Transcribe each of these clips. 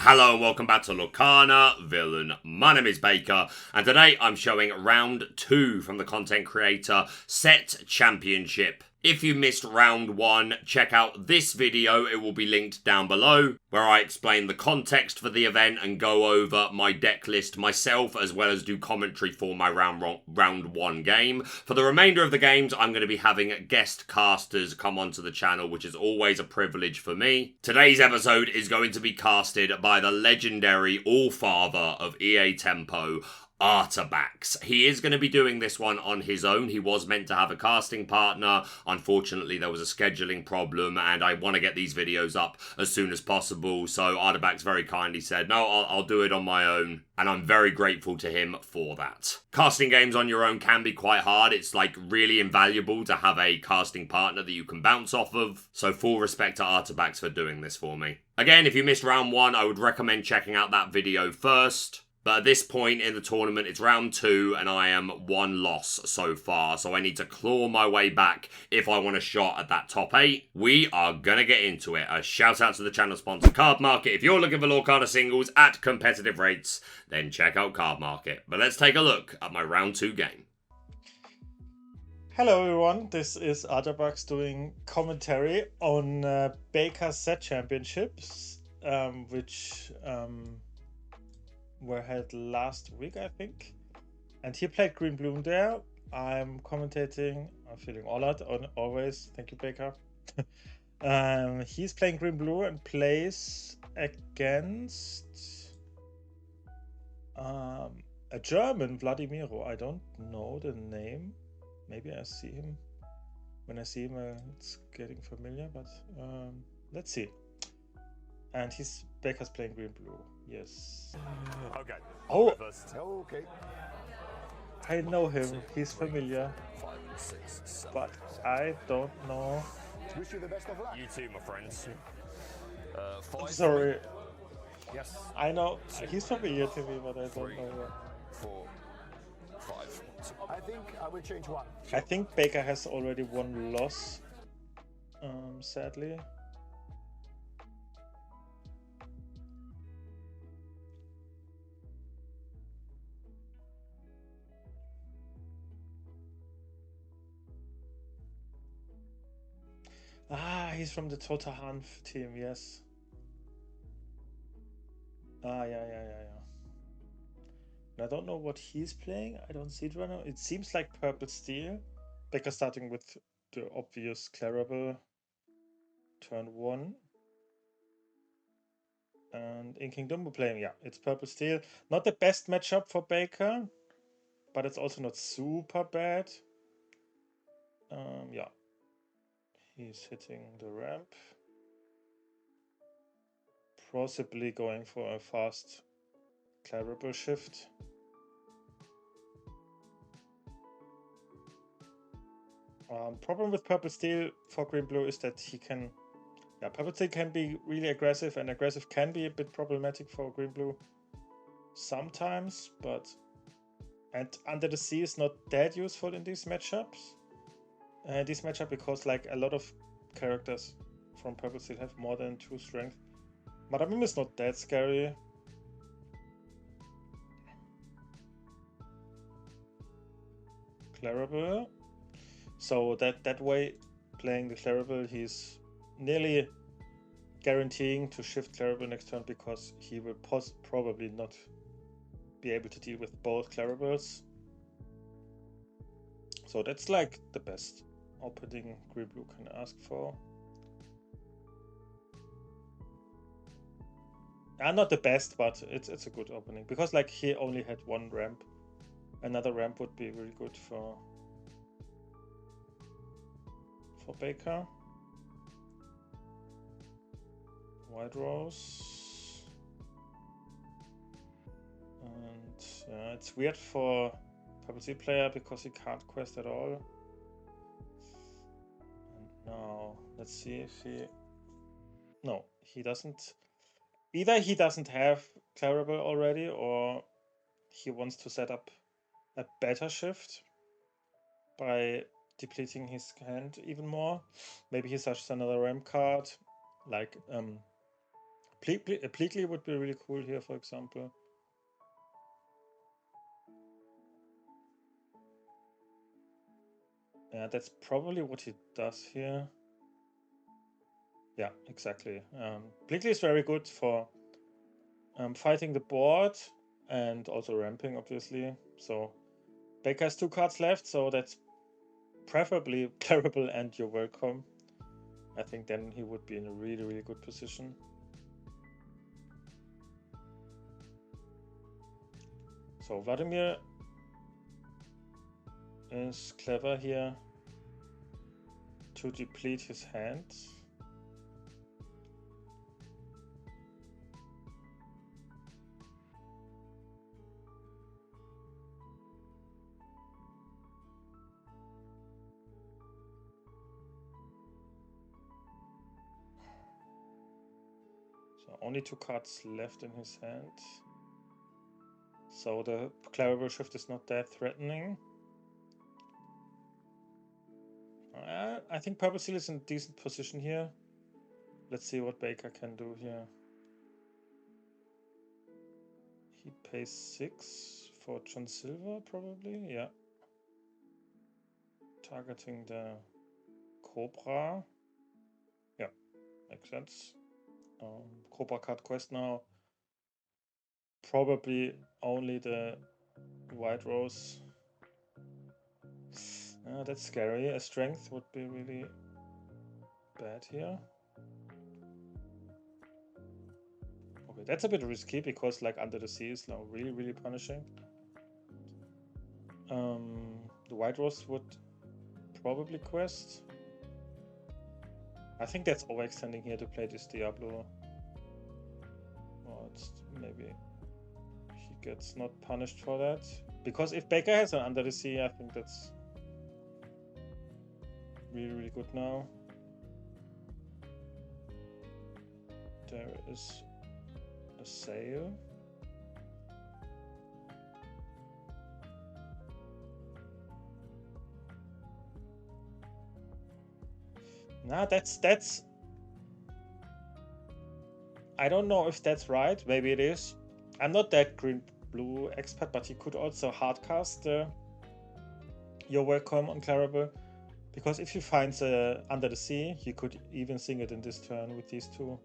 Hello and welcome back to Lorcana Villain. My name is Baker and today I'm showing round 2 from the content creator Set Championship. If you missed round 1, check out this video, it will be linked down below, where I explain the context for the event and go over my deck list myself, as well as do commentary for my round 1 game. For the remainder of the games, I'm going to be having guest casters come onto the channel, which is always a privilege for me. Today's episode is going to be casted by the legendary all-father of EA Tempo, Artabax. He is going to be doing this one on his own. He was meant to have a casting partner. Unfortunately, there was a scheduling problem and I want to get these videos up as soon as possible. So Artabax very kindly said, no, I'll do it on my own. And I'm very grateful to him for that. Casting games on your own can be quite hard. It's like really invaluable to have a casting partner that you can bounce off of. So full respect to Artabax for doing this for me. Again, if you missed round 1, I would recommend checking out that video first. But at this point in the tournament, it's round 2 and I am 1 loss so far. So I need to claw my way back if I want a shot at that top 8. We are going to get into it. A shout out to the channel sponsor Cardmarket. If you're looking for Lorcana singles at competitive rates, then check out Cardmarket. But let's take a look at my round 2 game. Hello everyone, this is Artabax doing commentary on Baker's Set Championships, which were held last week, I think. And he played Green Bloom there. I'm commentating. I'm feeling honored always. Thank you, Baker. He's playing Green Blue and plays against a German, Vladimiro. I don't know the name. Maybe I see him. When I see him, it's getting familiar, but let's see. And Baker's playing Green Blue. Yes. Okay. Oh. Okay. I know him. He's familiar. 5, 6, 7. But I don't know. Wish you the best of luck. You too, my friends. 5. Sorry. Yes. I know he's familiar to me, but I don't 3, know. 4, 5. I think I will change 1. I think Baker has already 1 loss. Sadly. Ah, he's from the Tota Hanf team, yes. Yeah. And I don't know what he's playing. I don't see it right now. It seems like Purple Steel. Baker starting with the obvious Clarabelle. Turn 1. And in Kingdom we're playing, yeah, it's Purple Steel. Not the best matchup for Baker, but it's also not super bad. Yeah. He's hitting the ramp. Possibly going for a fast Clarabelle shift. Problem with Purple Steel for Green Blue is that he can... Yeah, Purple Steel can be really aggressive, and aggressive can be a bit problematic for Green Blue sometimes, but... And Under the Sea is not that useful in these matchups. Because like a lot of characters from Purple Steel have more than 2 strength. Madamim is not that scary. Clarabelle. So that way, playing the Clarabelle, he's nearly guaranteeing to shift Clarabelle next turn because he will probably not be able to deal with both Clarabelles. So that's like the best opening Green Blue can ask for. Not the best, but it's a good opening because like he only had 1 ramp. Another ramp would be really good for Baker. White Rose. And yeah, it's weird for Purple Steel player because he can't quest at all. And now let's see if he... No, he doesn't. Either he doesn't have Clarabelle already, or he wants to set up a better shift by depleting his hand even more. Maybe he searches another ramp card, like Pleakley would be really cool here, for example. Yeah, that's probably what he does here. Yeah, exactly. Pleakley is very good for fighting the board and also ramping, obviously. So Baker has 2 cards left, so that's preferably Clarabelle and You're Welcome. I think then he would be in a really, really good position. So Vladimir is clever here to deplete his hand. So only 2 cards left in his hand. So the Clarabelle shift is not that threatening. I think Purple Seal is in a decent position here. Let's see what Baker can do here. He pays 6 for John Silver, probably. Yeah. Targeting the Cobra. Yeah, makes sense. Cobra card quest now. Probably only the White Rose. That's scary. A strength would be really bad here. Okay, that's a bit risky because like Under the Sea is now really, really punishing. The White Rose would probably quest. I think that's overextending here to play this Diablo. Or it's maybe he gets not punished for that. Because if Baker has an Under the Sea, I think that's really, really good now. There is a sale. Nah, that's I don't know if that's right. Maybe it is. I'm not that green-blue expert, but he could also hardcast You're Welcome on Clarabelle. Because if he finds Under the Sea, he could even sing it in this turn with these 2.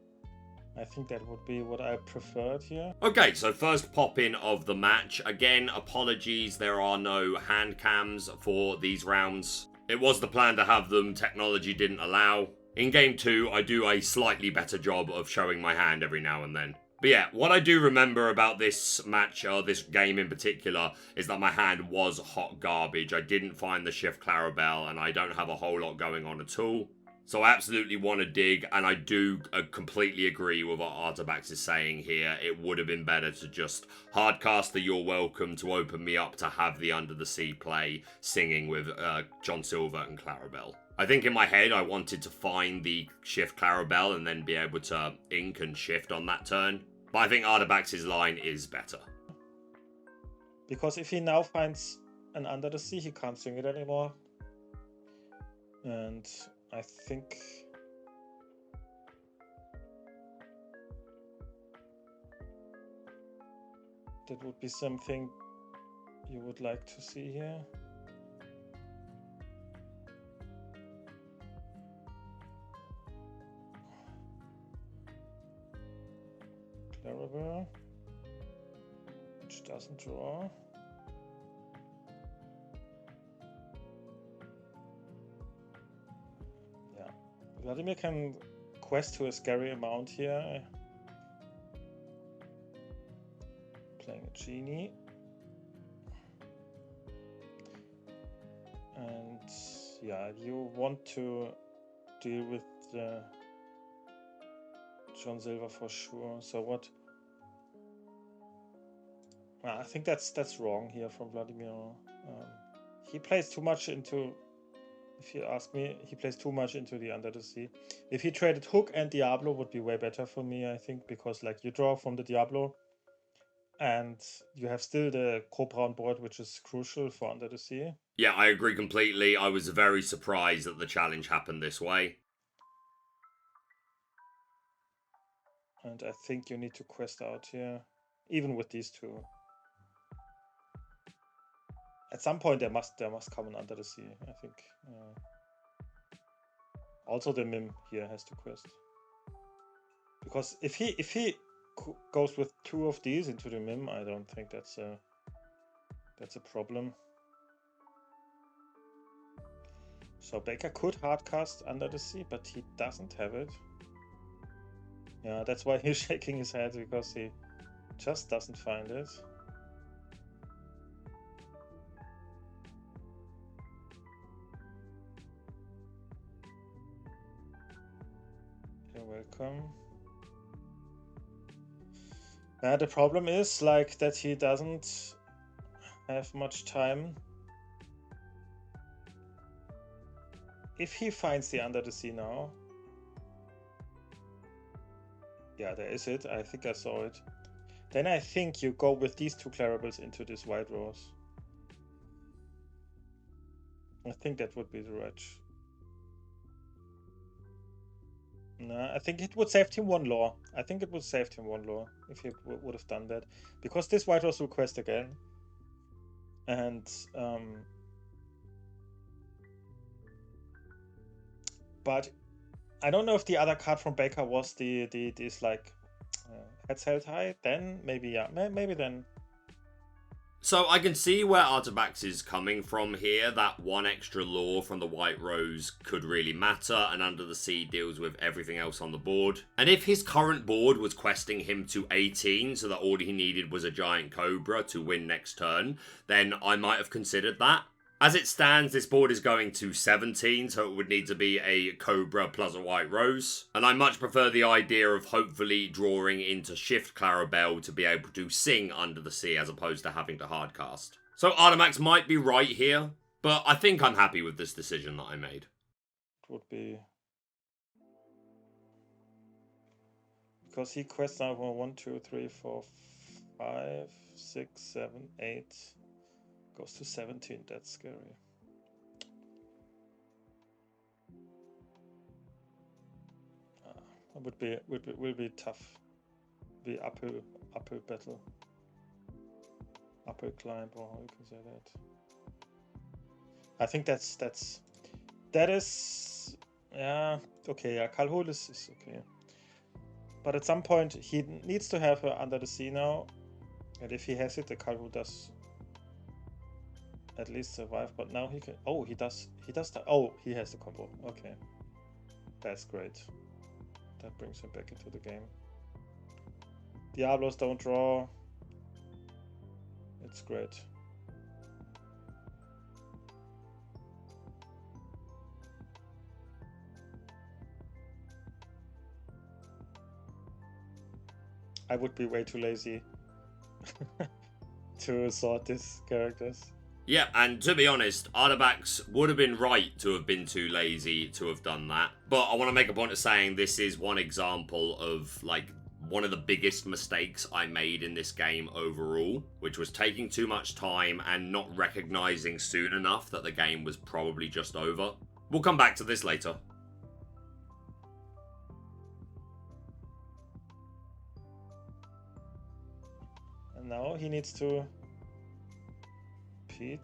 I think that would be what I preferred here. Okay, so first pop-in of the match. Again, apologies, there are no hand cams for these rounds. It was the plan to have them, technology didn't allow. In game 2, I do a slightly better job of showing my hand every now and then. But yeah, what I do remember about this match, or this game in particular, is that my hand was hot garbage. I didn't find the shift Clarabelle, and I don't have a whole lot going on at all. So I absolutely want to dig, and I do completely agree with what Artabax is saying here. It would have been better to just hardcast the You're Welcome to open me up to have the Under the Sea play, singing with John Silver and Clarabelle. I think in my head I wanted to find the shift Clarabelle and then be able to ink and shift on that turn. But I think Artabax's line is better. Because if he now finds an Under the Sea, he can't sing it anymore. And I think that would be something you would like to see here. Clarabelle, which doesn't draw. Yeah, Vladimir can quest to a scary amount here. Playing a genie. And yeah, you want to deal with the John Silver for sure. So what? I think that's wrong here from Vladimir. He plays too much into. If you ask me, he plays too much into the Under the Sea. If he traded Hook and Diablo, would be way better for me, I think, because like you draw from the Diablo, and you have still the Cobra on board, which is crucial for Under the Sea. Yeah, I agree completely. I was very surprised that the challenge happened this way. And I think you need to quest out here, even with these two. At some point, there must come an Under the Sea, I think. Also, the Mim here has to quest, because if he goes with two of these into the Mim, I don't think that's a problem. So Baker could hardcast Under the Sea, but he doesn't have it. Yeah, that's why he's shaking his head, because he just doesn't find it. You're welcome. The problem is like that he doesn't have much time. If he finds the Under the Sea now, yeah, there is it. I think I saw it. Then I think you go with these two Clarables into this White Rose. I think that would be the right. No, I think it would save him one lore. I think it would save him one lore if he would have done that, because this White Rose will quest again, and but I don't know if the other card from Baker was this like heads held high. Then maybe, yeah, maybe then. So I can see where Artabax is coming from here. That one extra lore from the White Rose could really matter, and Under the Sea deals with everything else on the board. And if his current board was questing him to 18, so that all he needed was a Giant Cobra to win next turn, then I might have considered that. As it stands, this board is going to 17, so it would need to be a Cobra plus a White Rose. And I much prefer the idea of hopefully drawing into Shift Clarabelle to be able to sing Under the Sea as opposed to having to hardcast. So Artabax might be right here, but I think I'm happy with this decision that I made. It would be... because he quests now for 1, 2, 3, 4, 5, 6, 7, 8... goes to 17, that's scary. It will be tough. Be uphill battle. Uphill climb, or how you can say that. I think that is, yeah, okay, yeah, Kalhul is okay. But at some point he needs to have Under the Sea now. And if he has it, the Kalhul does at least survive, but now he can. Oh, he does that. Oh, he has the combo. Okay, that's great. That brings him back into the game. Diablos don't draw. It's great. I would be way too lazy to sort these characters. Yeah, and to be honest, Artabax would have been right to have been too lazy to have done that. But I want to make a point of saying this is one example of, like, one of the biggest mistakes I made in this game overall, which was taking too much time and not recognizing soon enough that the game was probably just over. We'll come back to this later. And now he needs to... Pete.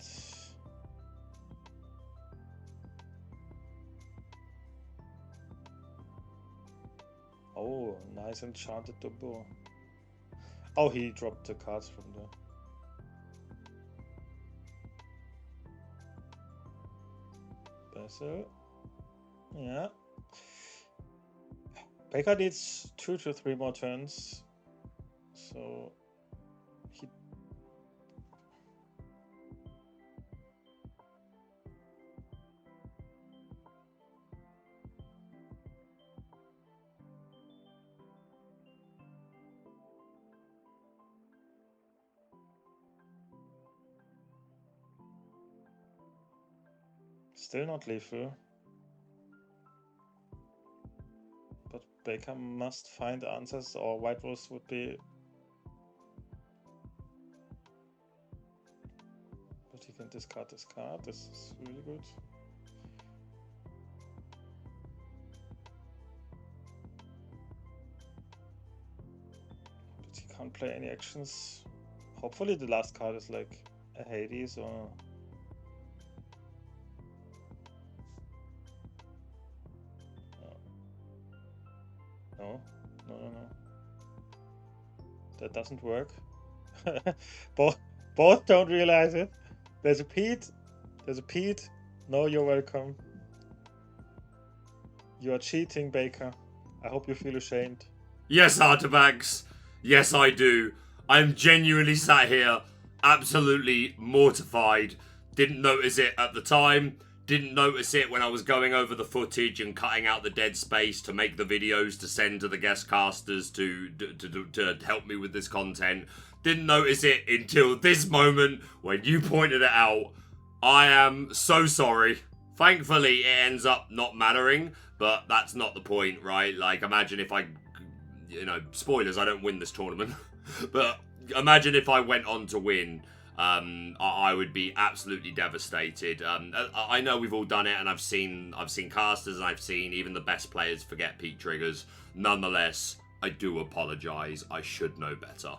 Oh, nice enchanted double. Oh, he dropped the cards from the... Basil. Yeah. Baker needs 2 to 3 more turns. So... he... Still not lethal. But Baker must find answers, or White Rose would be... But he can discard this card. This is really good. play any actions. Hopefully the last card is like a Hades or... No. That doesn't work. Both don't realize it. There's a Pete. No, you're welcome. You are cheating, Baker. I hope you feel ashamed. Yes, Artabax. Yes, I do. I'm genuinely sat here, absolutely mortified. Didn't notice it at the time. Didn't notice it when I was going over the footage and cutting out the dead space to make the videos to send to the guest casters to help me with this content. Didn't notice it until this moment when you pointed it out. I am so sorry. Thankfully, it ends up not mattering, but that's not the point, right? Like, imagine if I, spoilers, I don't win this tournament. But imagine if I went on to win. I would be absolutely devastated. I know we've all done it, and I've seen casters, and I've seen even the best players forget peak triggers. Nonetheless, I do apologize. I should know better.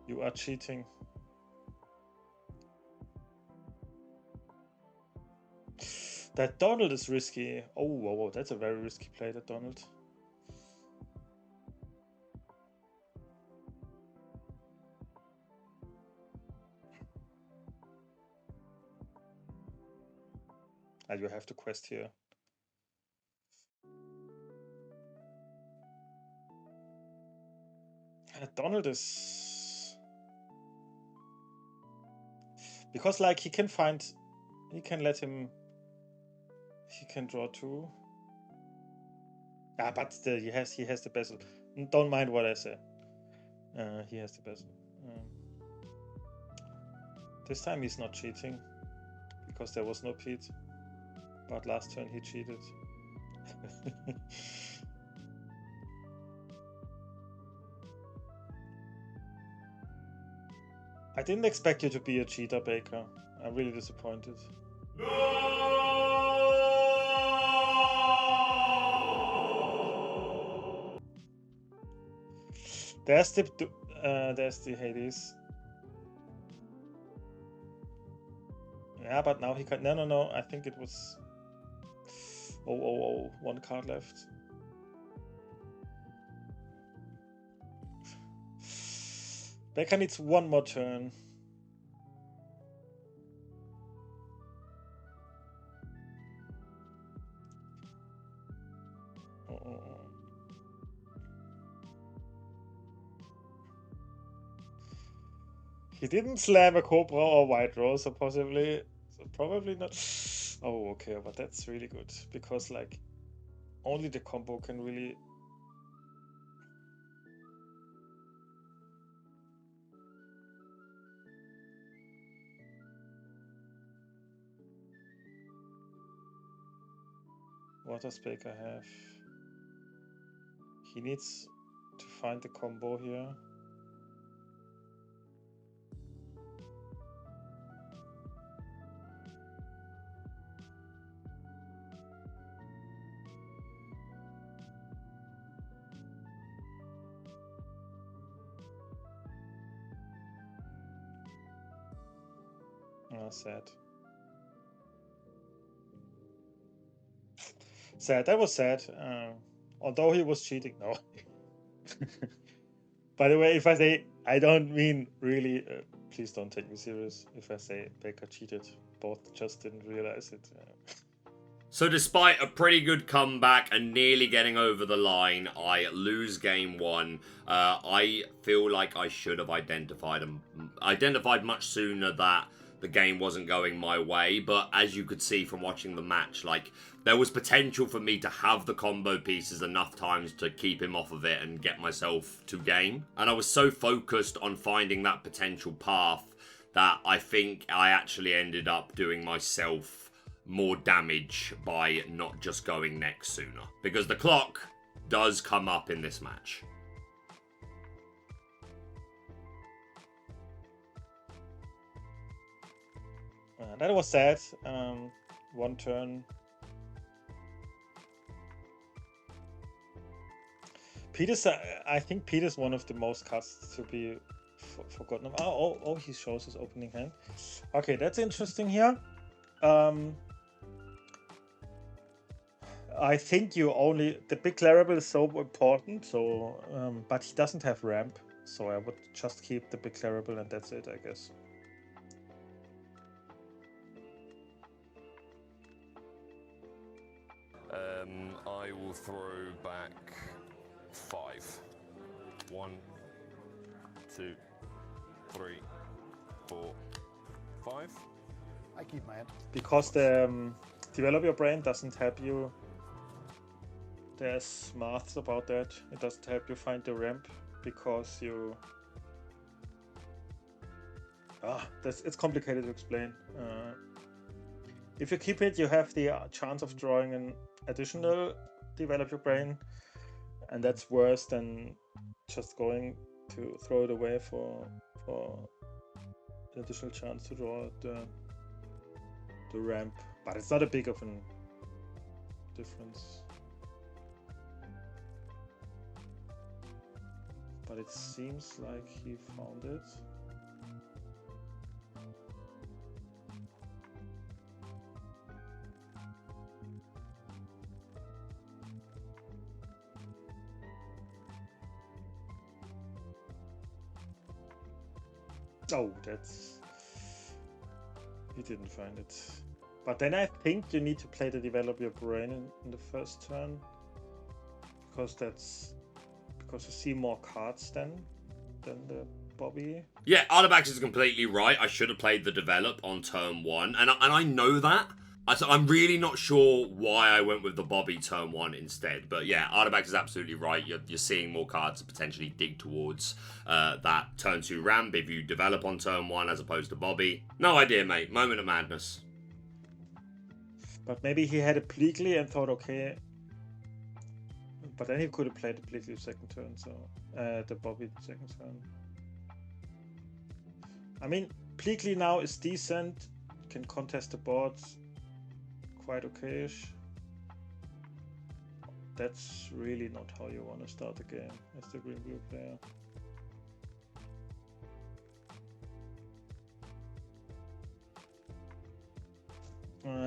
You are cheating. That Donald is risky. Oh, whoa, that's a very risky play, that Donald. And you have to quest here. Donald is... Because, like, he can let him... He can draw 2. Ah, but still, he has the bezel. Don't mind what I say. He has the bezel. This time he's not cheating, because there was no Pete. But last turn he cheated. I didn't expect you to be a cheater, Baker. I'm really disappointed. There's the Hades. Yeah, but now he can... No. I think it was... Oh, 1 card left. Baker needs 1 more turn. He didn't slam a Cobra or White Rose, so probably not. Oh, okay, but that's really good, because like only the combo can really... What does Baker have? He needs to find the combo here. Oh, sad. Sad. That was sad. Although he was cheating, no. By the way, if I say I don't mean really, please don't take me serious. If I say Baker cheated, both just didn't realize it. So despite a pretty good comeback and nearly getting over the line, I lose game 1. I feel like I should have identified much sooner that the game wasn't going my way, but as you could see from watching the match, like, there was potential for me to have the combo pieces enough times to keep him off of it and get myself to game. And I was so focused on finding that potential path that I think I actually ended up doing myself more damage by not just going next sooner. Because the clock does come up in this match. That was sad. 1 turn. Peter's, I think Peter's one of the most cards to be forgotten. Oh, he shows his opening hand. Okay, that's interesting here. I think the big Clarabelle is so important. So, but he doesn't have ramp, so I would just keep the big Clarabelle and that's it, I guess. I will throw back 5. 1, 2, 3, 4, 5. I keep my hand. Because the develop your brain doesn't help you. There's maths about that. It doesn't help you find the ramp because you. It's complicated to explain. If you keep it, you have the chance of drawing an additional develop your brain, and that's worse than just going to throw it away for an additional chance to draw the ramp. But it's not a big of a difference. But it seems like he found it. Oh, he didn't find it. But then I think you need to play the develop your brain in the first turn, because you see more cards than the Bobby. Yeah, Artabax is completely right. I should have played the develop on turn 1, and I know that. I'm really not sure why I went with the Bobby turn 1 instead. But yeah, Artabax is absolutely right. You're seeing more cards to potentially dig towards that turn 2 ramp if you develop on turn 1 as opposed to Bobby. No idea, mate. Moment of madness. But maybe he had a Pleakley and thought, okay. But then he could have played the Pleakley second turn, so the Bobby second turn. I mean, Pleakley now is decent, can contest the boards quite okay-ish. That's really not how you want to start the game as the green-blue player.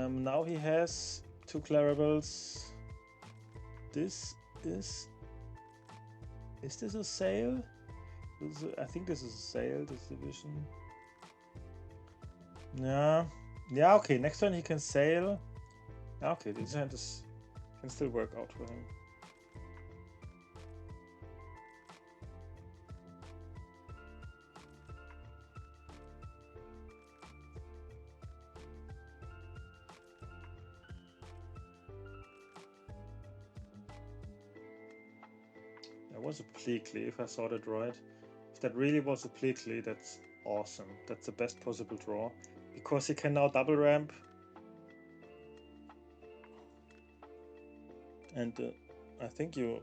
Now he has 2 Clarabelles. This is this a sale? I think this is a sale, this division. Yeah, okay, next turn he can sail. Okay, this hand can still work out for him. That was a Pleakley, if I saw that right. If that really was a Pleakley, that's awesome. That's the best possible draw. Because he can now double ramp. And I think you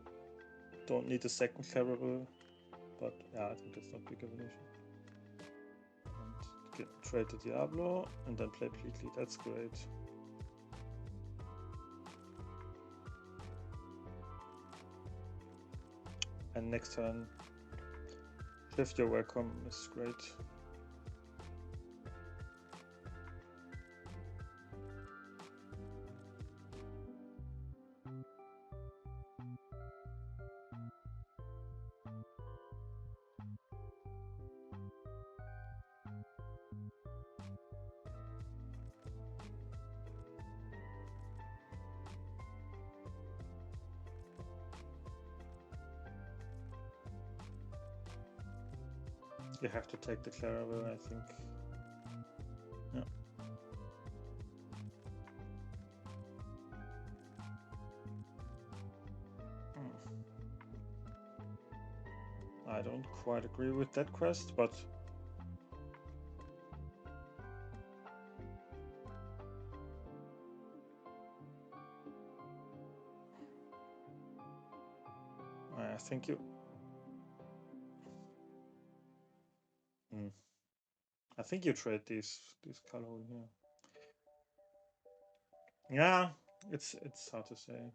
don't need a second Clarabelle. But yeah, I think that's not big of an issue. And trade the Diablo and then play Pleakley. That's great. And next turn, shift your welcome is great. You have to take the Clarabelle, I think. Yeah. I don't quite agree with that quest, but I think you. I think you trade these color here. Yeah, it's hard to say.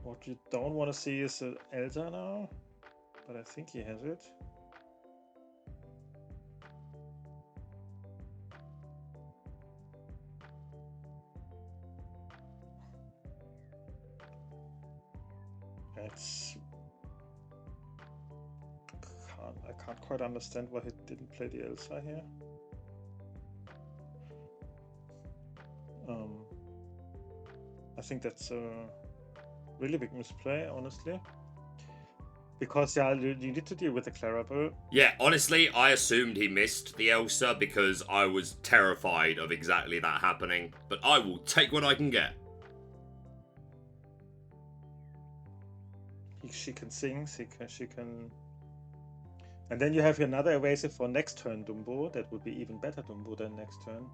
What you don't want to see is an Elder now, but I think he has it. I can't quite understand why he didn't play the Elsa here. I think that's a really big misplay, honestly. Because yeah, you need to deal with the Clarabelle. Yeah, honestly, I assumed he missed the Elsa because I was terrified of exactly that happening. But I will take what I can get. She can sing, she can... And then you have another evasive for next turn Dumbo. That would be even better Dumbo than next turn.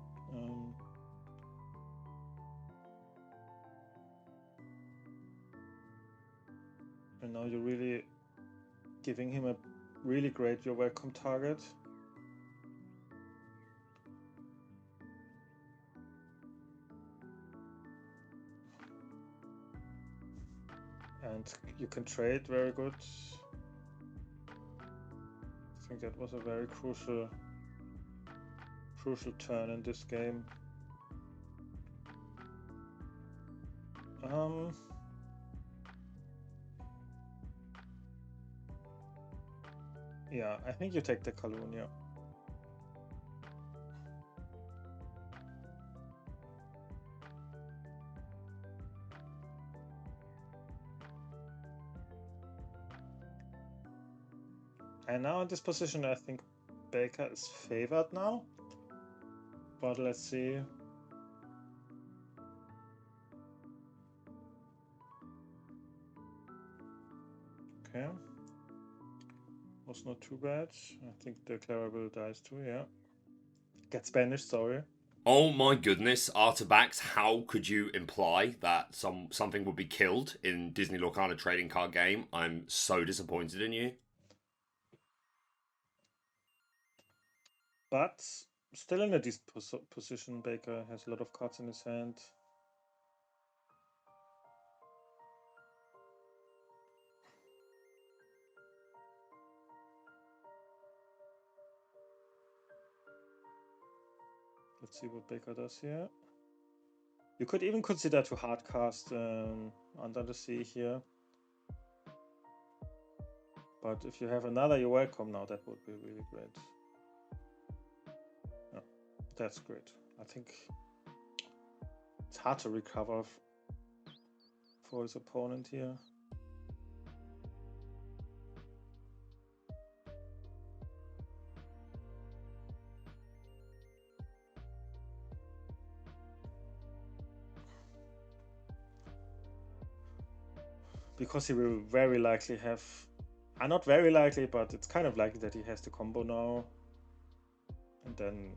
And now you're really giving him a really great You're Welcome target. And you can trade, very good. I think that was a very crucial turn in this game. Yeah, I think you take the Kaloon, yeah. And now in this position, I think Baker is favored now. But let's see. Okay. Was not too bad. I think the Clarabelle dies too, yeah. Get Spanish, sorry. Oh my goodness, Artabax, how could you imply that something would be killed in Disney Lorcana trading card game? I'm so disappointed in you. But still in a decent position. Baker has a lot of cards in his hand. Let's see what Baker does here. You could even consider to hardcast Under the Sea here. But if you have another, you're welcome now. That would be really great. Yeah, that's great. I think it's hard to recover for his opponent here. Because he will very likely have... not very likely, but it's kind of likely that he has the combo now. And then,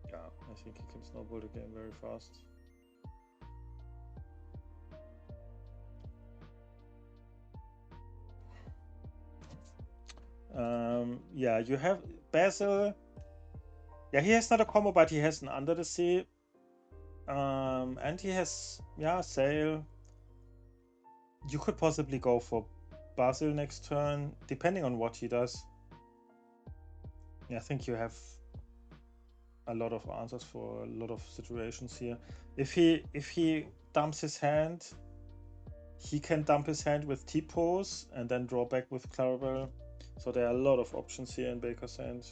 yeah, I think he can snowball the game very fast. Yeah, you have Basil. Yeah, he has not a combo, but he has an Under the Sea. And he has, yeah, Sail. You could possibly go for Basil next turn, depending on what he does. Yeah, I think you have a lot of answers for a lot of situations here. If he dumps his hand, he can dump his hand with T-pose and then draw back with Clarabelle. So there are a lot of options here in Baker's hand.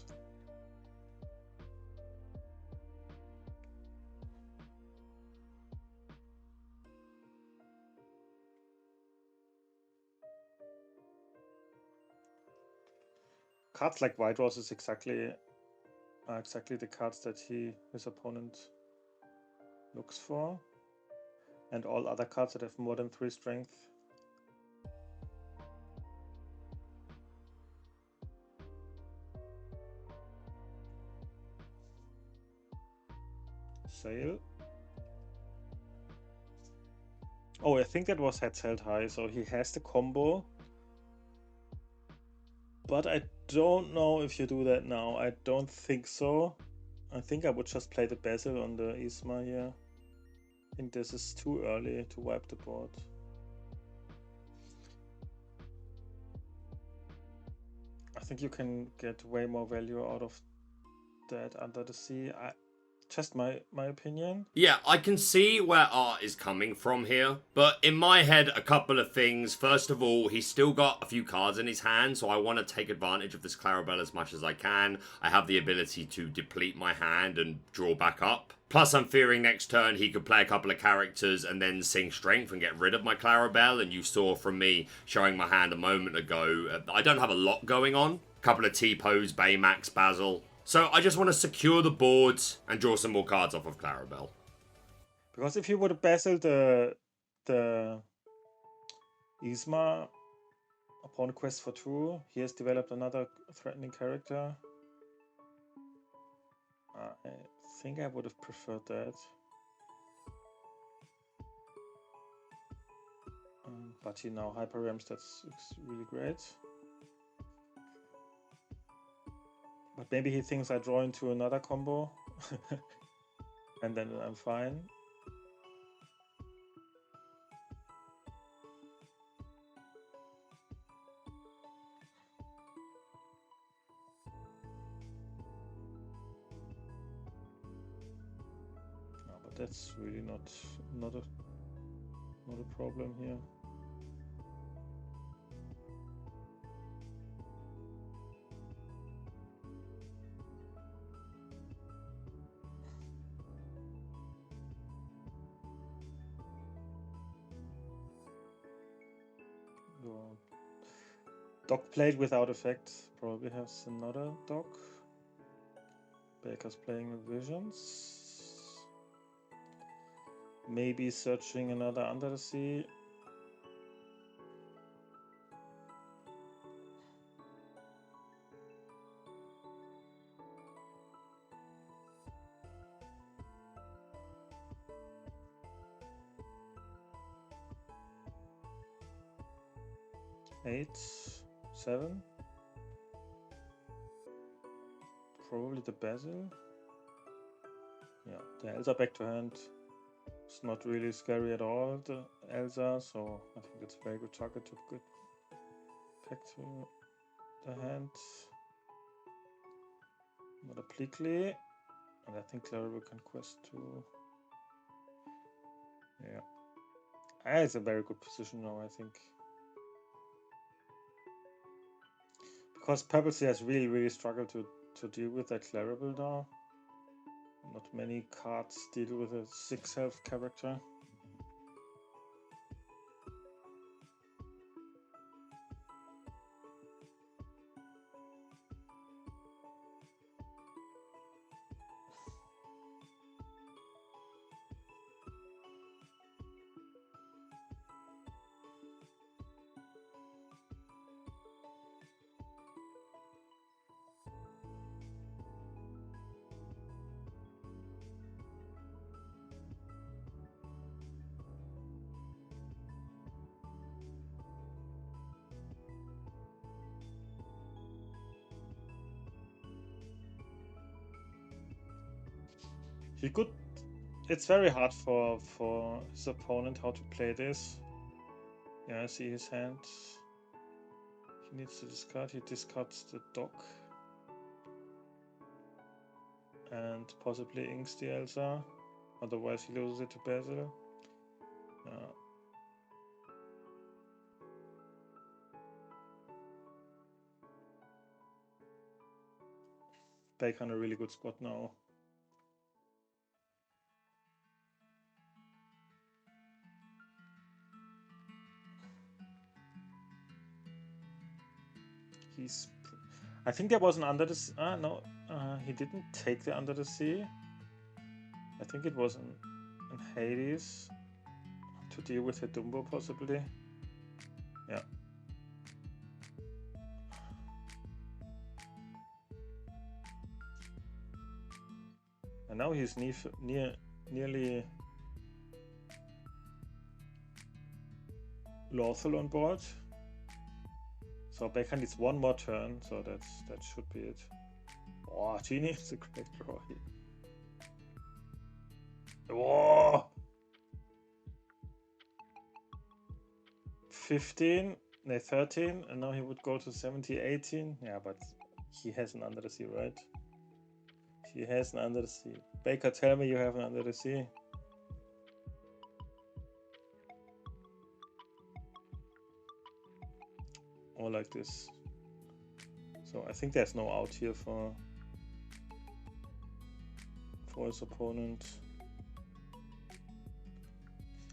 Cards like White Rose is exactly the cards that his opponent looks for, and all other cards that have more than 3 strength. Sail. Oh, I think that was heads held high, so he has the combo. But I don't know if you do that now. I don't think so. I think I would just play the Basil on the Isma here. I think this is too early to wipe the board. I think you can get way more value out of that Under the Sea. Just my opinion. Yeah, I can see where Art is coming from here, but in my head, a couple of things. First of all, he's still got a few cards in his hand, so I want to take advantage of this Clarabelle as much as I can. I have the ability to deplete my hand and draw back up. Plus, I'm fearing next turn he could play a couple of characters and then sing Strength and get rid of my Clarabelle, and you saw from me showing my hand a moment ago, I don't have a lot going on. A couple of T-Pose, Baymax, Basil. So I just want to secure the board and draw some more cards off of Clarabelle. Because if you would have Basil the Yzma upon quest for 2, he has developed another threatening character. I think I would have preferred that. But he now hyper ramps, that's really great. But maybe he thinks I draw into another combo and then I'm fine. No, but that's really not a problem here. Dock played without effect, probably has another dock. Baker's playing with Visions. Maybe searching another Under the Sea. Eight, 7. Probably the Basil. Yeah, the Elsa back to hand. It's not really scary at all, the Elsa, so I think it's a very good target to good back to the hand. Not a Plickly. And I think Clarabelle can quest too. Yeah. It's a very good position now, I think. Because Purple Sea has really struggled to deal with that Clarabelle now. Not many cards deal with a 6 health character. He could. It's very hard for his opponent how to play this. Yeah, I see his hand. He needs to discard. He discards the dock. And possibly inks the Elsa. Otherwise he loses it to Basil. Back on a really good spot now. I think there was an Under the Sea. No, he didn't take the Under the Sea. I think it was in Hades to deal with the Dumbo, possibly. Yeah. And now he's nearly lawful on board. So backhand is one more turn, so that should be it. Oh, Genie is a great draw here. Whoa! 15. No, 13, and now he would go to 70, 18. Yeah, but he has an under the sea, right? He has an under the sea. Baker, tell me you have an under the sea. Or like this. So I think there's no out here for his opponent.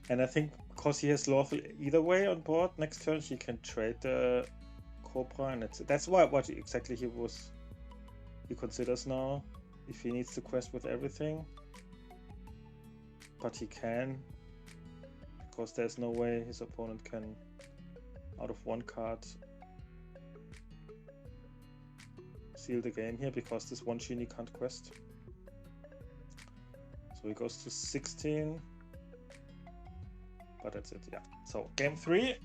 And I think because he has lawful either way on board, next turn he can trade the Cobra, and that's what exactly he considers now. If he needs to quest with everything, but he can, because there's no way his opponent can, out of one card, seal the game here, because this one genie can't quest. So he goes to 16. But that's it, yeah. So game 3,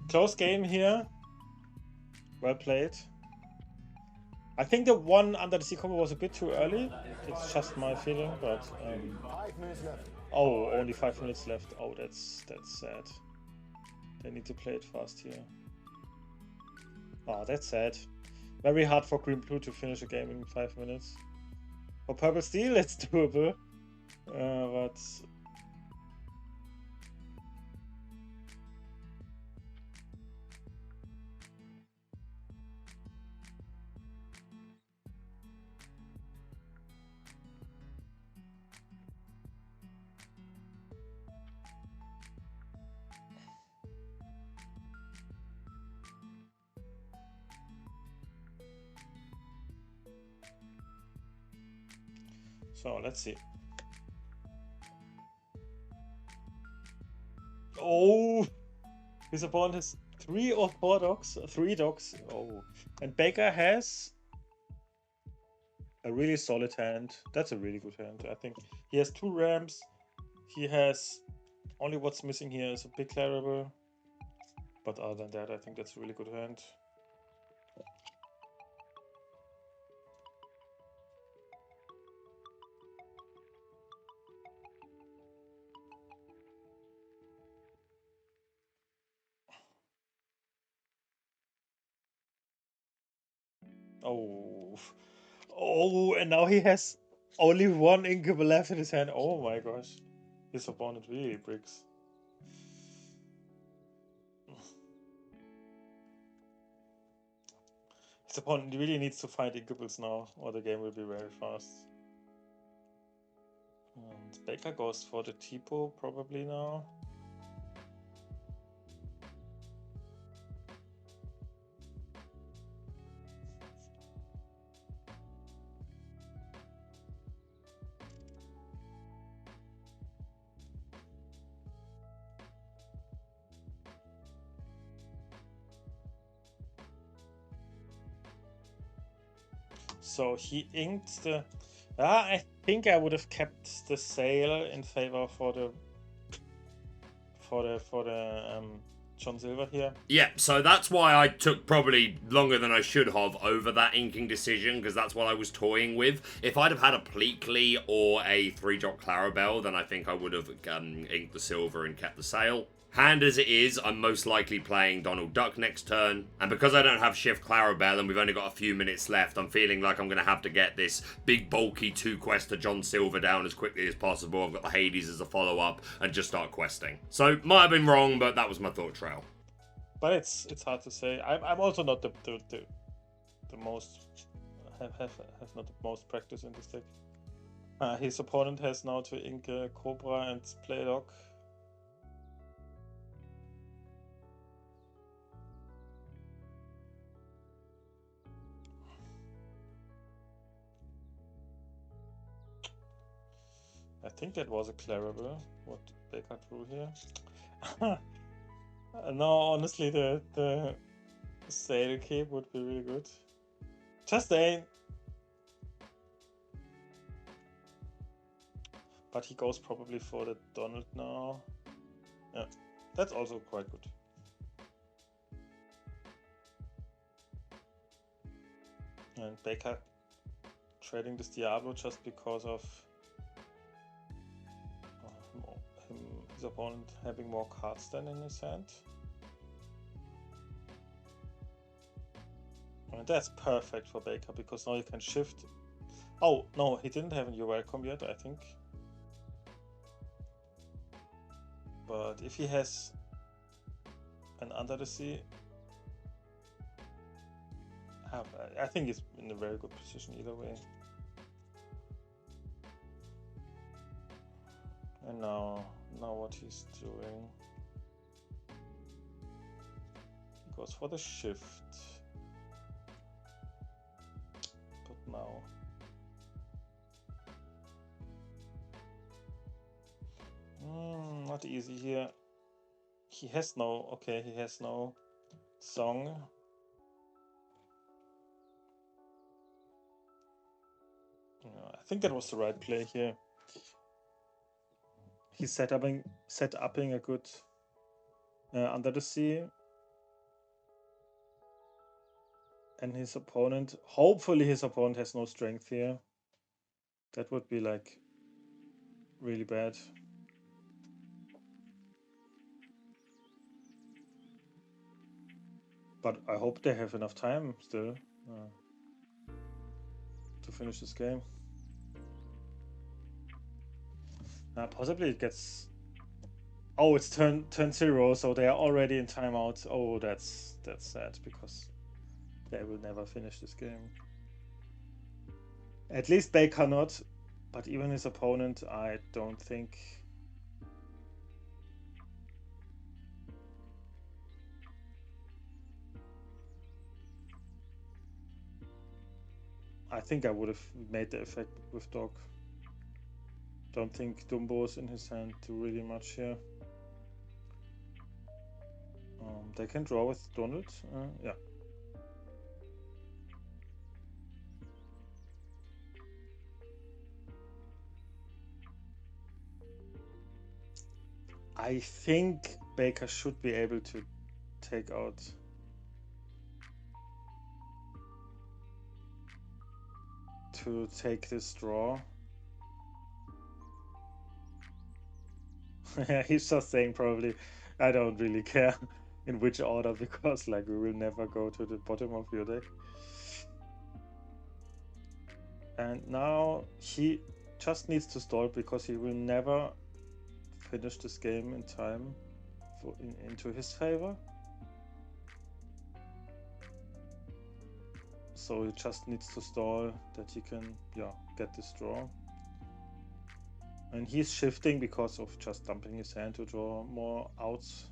close game here. Well played. I think the one under the sea combo was a bit too early. It's just my feeling, but 5 minutes left. oh, only 5 minutes left. Oh, that's sad. They need to play it fast here. Oh, that's sad. Very hard for green blue to finish a game in 5 minutes. For purple steel, it's doable, but. So let's see. Oh, his opponent has 3 or 4 dogs, 3 dogs. Oh, and Baker has a really solid hand. That's a really good hand. I think he has 2 ramps. He has only what's missing here is a big clarable. But other than that, I think that's a really good hand. Oh, and now he has only 1 Inkable left in his hand. Oh my gosh. His opponent really bricks. His opponent really needs to find Inkables now, or the game will be very fast. And Baker goes for the Tipo probably now. So he inked the. I think I would have kept the sale in favor for the John Silver here. Yeah, so that's why I took probably longer than I should have over that inking decision, because that's what I was toying with. If I'd have had a Pleakley or a 3-drop Clarabelle, then I think I would have inked the silver and kept the sale. Hand as it is, I'm most likely playing Donald Duck next turn. And because I don't have Shift Clarabelle and we've only got a few minutes left, I'm feeling like I'm going to have to get this big bulky 2-quest to John Silver down as quickly as possible. I've got the Hades as a follow-up and just start questing. So, might have been wrong, but that was my thought trail. But it's hard to say. I'm also not the most have not the most practice in this deck. His opponent has now to ink Cobra and play Lock. I think that was a Clarabelle, what Baker drew here. No, honestly, the Sail Cape would be really good. Just saying. But he goes probably for the Donald now. Yeah, that's also quite good. And Baker trading this Diablo just because of his opponent having more cards than in his hand. And that's perfect for Baker because now you can shift. Oh, no, he didn't have a You're Welcome yet, I think. But if he has an Under the Sea, I think he's in a very good position either way. And now what he's doing. He goes for the shift. But now. Not easy here. He has no song. I think that was the right play here. He's set upping a good Under the Sea. And his opponent, hopefully his opponent has no strength here. That would be like really bad. But I hope they have enough time still to finish this game. Possibly it gets. Oh, it's turn 0, so they are already in timeout. Oh, that's sad because they will never finish this game. At least Baker not, but even his opponent, I don't think. I think I would have made the effect with Dog. Don't think Dumbo's in his hand too really much here. They can draw with Donald. Yeah. I think Baker should be able to take out this draw. He's just saying probably I don't really care in which order because like we will never go to the bottom of your deck. And now he just needs to stall because he will never finish this game in time into his favor. So he just needs to stall that he can get this draw. And he's shifting because of just dumping his hand to draw more outs.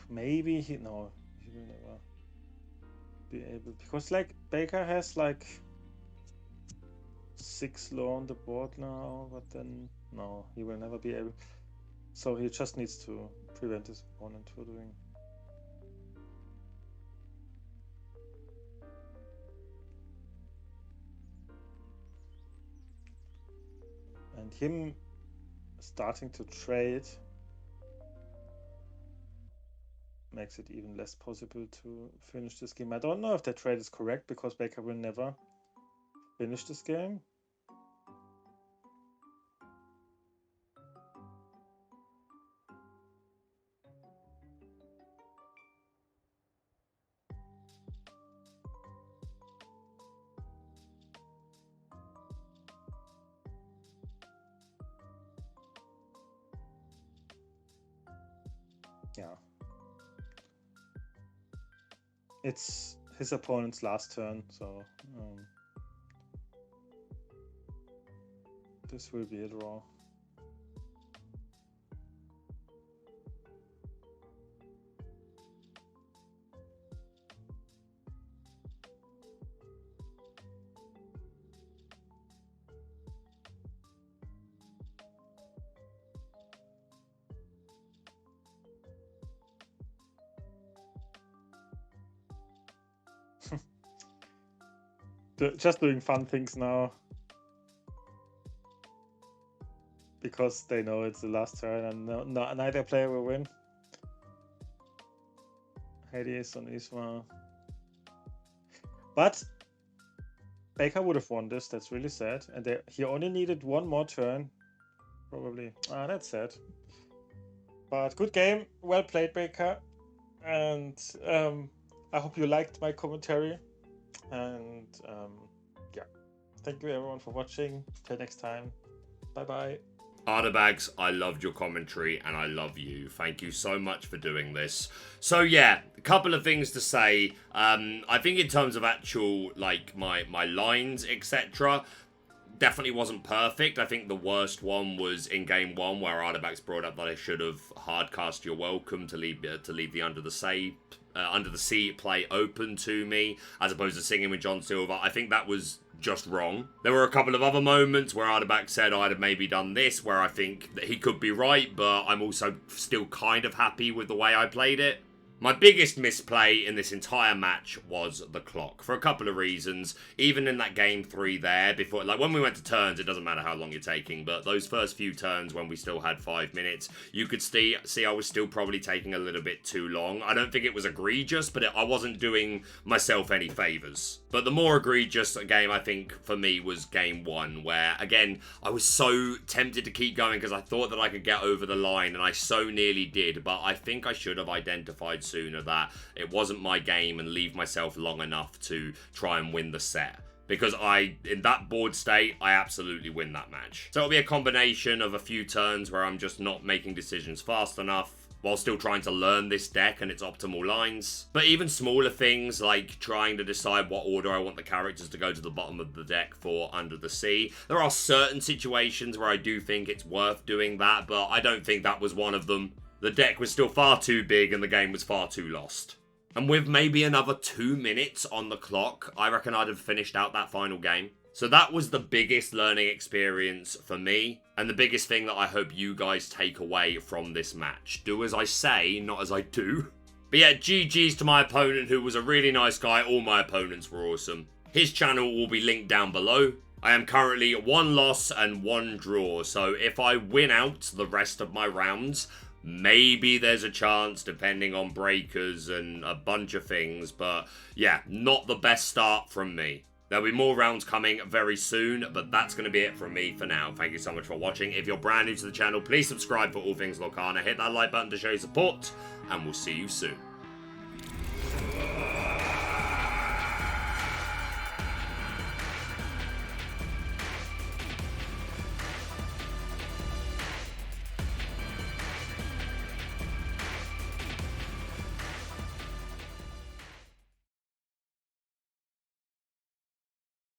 Maybe he will never be able, because like Baker has like 6 low on the board now, but then no, he will never be able. So he just needs to prevent his opponent from doing. And him starting to trade makes it even less possible to finish this game. I don't know if that trade is correct because Baker will never finish this game. Yeah. It's his opponent's last turn, so this will be a draw. Just doing fun things now because they know it's the last turn and neither player will win. Hades on Isma. But Baker would have won this. That's really sad. And he only needed one more turn, probably. Ah, that's sad. But good game. Well played, Baker. And I hope you liked my commentary. And yeah, thank you everyone for watching. Till next time. Bye-bye. Artabax, I loved your commentary and I love you. Thank you so much for doing this. So yeah, a couple of things to say. I think in terms of actual, like, my lines, etc., definitely wasn't perfect. I think the worst one was in game 1 where Artabax brought up that I should have hardcast You're Welcome to leave the Under the Sea play open to me, as opposed to singing with John Silver. I think that was just wrong. There were a couple of other moments where Artabax said I'd have maybe done this, where I think that he could be right, but I'm also still kind of happy with the way I played it. My biggest misplay in this entire match was the clock, for a couple of reasons. Even in that game 3 there, before, like when we went to turns, it doesn't matter how long you're taking, but those first few turns when we still had 5 minutes, you could see I was still probably taking a little bit too long. I don't think it was egregious, but I wasn't doing myself any favours. But the more egregious game, I think, for me, was game 1, where, again, I was so tempted to keep going because I thought that I could get over the line, and I so nearly did, but I think I should have identified sooner that it wasn't my game and leave myself long enough to try and win the set. Because in that board state, I absolutely win that match. So it'll be a combination of a few turns where I'm just not making decisions fast enough, while still trying to learn this deck and its optimal lines. But even smaller things like trying to decide what order I want the characters to go to the bottom of the deck for Under the Sea. There are certain situations where I do think it's worth doing that, but I don't think that was one of them. The deck was still far too big and the game was far too lost. And with maybe another 2 minutes on the clock, I reckon I'd have finished out that final game. So that was the biggest learning experience for me, and the biggest thing that I hope you guys take away from this match. Do as I say, not as I do. But yeah, GG's to my opponent, who was a really nice guy. All my opponents were awesome. His channel will be linked down below. I am currently 1 loss and 1 draw, so if I win out the rest of my rounds, maybe there's a chance, depending on breakers and a bunch of things. But yeah, not the best start from me. There'll be more rounds coming very soon, but that's going to be it from me for now. Thank you so much for watching. If you're brand new to the channel, please subscribe for all things Lorcana. Hit that like button to show your support, and we'll see you soon.